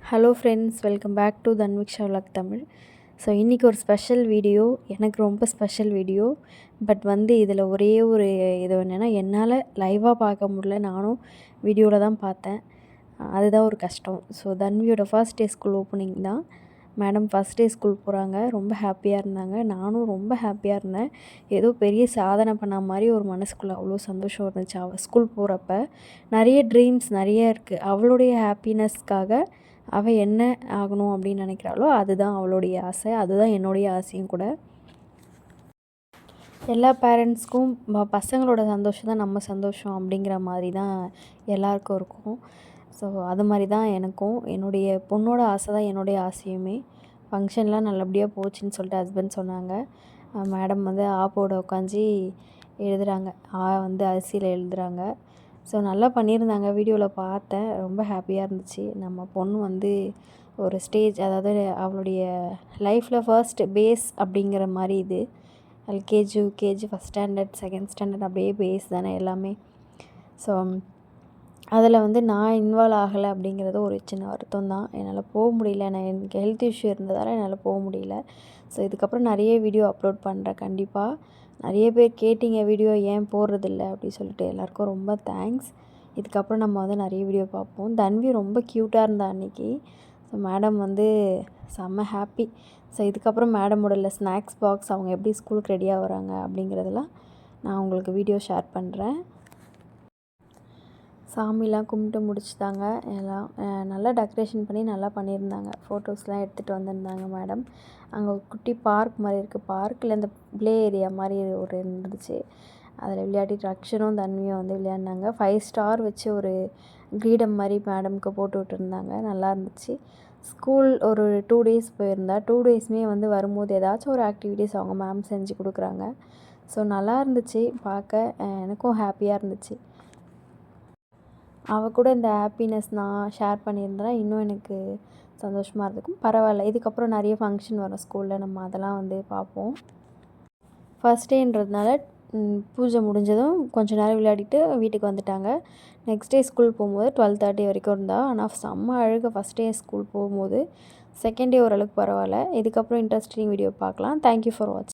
Hello friends, welcome back to Tanviksha vlog Tamil. So இன்றைக்கி ஒரு special video, எனக்கு ரொம்ப ஸ்பெஷல் வீடியோ. பட் இதில் ஒரே ஒரு இது என்னென்னா, என்னால் லைவாக பார்க்க முடியல. நானும் வீடியோவில் தான் பார்த்தேன். அதுதான் ஒரு கஷ்டம். ஸோ தன்வியோட ஃபர்ஸ்ட் டே ஸ்கூல் ஓப்பனிங் தான். மேடம் ஃபஸ்ட் டே ஸ்கூல் போகிறாங்க. ரொம்ப ஹாப்பியாக இருந்தாங்க. நானும் ரொம்ப ஹாப்பியாக இருந்தேன். ஏதோ பெரிய சாதனை பண்ண மாதிரி ஒரு மனசுக்குள்ளே அவ்வளோ சந்தோஷம் இருந்துச்சு. அவள் ஸ்கூல் போகிறப்ப நிறைய ட்ரீம்ஸ் நிறைய இருக்குது. அவளுடைய ஹாப்பினஸ்க்காக அவள் என்ன ஆகணும் அப்படின்னு நினைக்கிறாளோ அதுதான் அவளுடைய ஆசை. அதுதான் என்னுடைய ஆசையும் கூட. எல்லா பேரண்ட்ஸ்க்கும் பசங்களோட சந்தோஷம் தான் நம்ம சந்தோஷம் அப்படிங்கிற மாதிரி தான் எல்லாருக்கும் இருக்கும். ஸோ அது மாதிரி தான் எனக்கும். என்னுடைய பொண்ணோட ஆசை தான் என்னுடைய ஆசையுமே. ஃபங்க்ஷன்லாம் நல்லபடியாக போச்சுன்னு சொல்லிட்டு ஹஸ்பண்ட் சொன்னாங்க. மேடம் ஆப்போட உட்காந்து எழுதுகிறாங்க. அரிசியில் எழுதுகிறாங்க. ஸோ நல்லா பண்ணியிருந்தாங்க. வீடியோவில் பார்த்தேன். ரொம்ப ஹாப்பியாக இருந்துச்சு. நம்ம பொண்ணு ஒரு ஸ்டேஜ், அதாவது அவளுடைய லைஃப்பில் ஃபர்ஸ்ட் பேஸ் அப்படிங்கிற மாதிரி இது. LKG, UKG, first standard, second standard அப்படியே பேஸ் தானே எல்லாமே. ஸோ அதில் நான் இன்வால்வ் ஆகலை அப்படிங்கிறது ஒரு சின்ன வருத்தம் தான். என்னால் போக முடியல. எனக்கு ஹெல்த் இஷ்யூ இருந்ததால் என்னால் போக முடியல. ஸோ இதுக்கப்புறம் நிறைய வீடியோ அப்லோட் பண்ணுறேன் கண்டிப்பாக. நிறைய பேர் கேட்டிங்க வீடியோ ஏன் போடுறதில்ல அப்படின்னு சொல்லிட்டு. எல்லாேருக்கும் ரொம்ப தேங்க்ஸ். இதுக்கப்புறம் நம்ம நிறைய வீடியோ பார்ப்போம். தன்வி ரொம்ப க்யூட்டாக இருந்தா அன்றைக்கி. ஸோ மேடம் செம்ம ஹாப்பி. ஸோ இதுக்கப்புறம் மேடமோட ஸ்நாக்ஸ் பாக்ஸ், அவங்க எப்படி ஸ்கூலுக்கு ரெடியாக வராங்க அப்படிங்கிறதெல்லாம் நான் உங்களுக்கு வீடியோ ஷேர் பண்ணுறேன். சாமிலாம் கும்பிட்டு முடிச்சுட்டாங்க. எல்லாம் நல்லா டெக்கரேஷன் பண்ணி நல்லா பண்ணியிருந்தாங்க. ஃபோட்டோஸ்லாம் எடுத்துகிட்டு வந்திருந்தாங்க மேடம். அங்கே ஒரு குட்டி பார்க் மாதிரி இருக்குது. பார்க்கில் இந்த ப்ளே ஏரியா மாதிரி ஒரு இருந்துச்சு. அதில் விளையாடிட்டு அக்ஷரும் தன்வியும் விளையாடினாங்க. 5 ஸ்டார் வச்சு ஒரு கிரீடம் மாதிரி மேடம்க்கு போட்டு விட்டுருந்தாங்க. நல்லா இருந்துச்சு. ஸ்கூல் ஒரு 2 டேஸ் போயிருந்தா. 2 டேஸுமே வரும்போது ஏதாச்சும் ஒரு ஆக்டிவிட்டீஸ் அவங்க மேம் செஞ்சு கொடுக்குறாங்க. ஸோ நல்லா இருந்துச்சு பார்க்க. எனக்கும் ஹாப்பியாக இருந்துச்சு. அவள் கூட இந்த ஹாப்பினஸ் நான் ஷேர் பண்ணியிருந்தேன்னா இன்னும் எனக்கு சந்தோஷமாக இருந்திருக்கும். பரவாயில்ல, இதுக்கப்புறம் நிறைய ஃபங்க்ஷன் வரும் ஸ்கூலில். நம்ம அதெல்லாம் பார்ப்போம். ஃபஸ்ட் டேன்றதுனால பூஜை முடிஞ்சதும் கொஞ்சம் நேரம் விளையாடிட்டு வீட்டுக்கு வந்துட்டாங்க. நெக்ஸ்ட் டே ஸ்கூல் போகும்போது 12:30 வரைக்கும் இருந்தா. ஆனால் செம்ம அழுக ஃபஸ்ட் டே ஸ்கூல் போகும்போது. செகண்ட் டே ஓரளவுக்கு பரவாயில்ல. இதுக்கப்புறம் இன்ட்ரெஸ்டிங் வீடியோ பார்க்கலாம். தேங்க்யூ ஃபார் வாட்சிங்.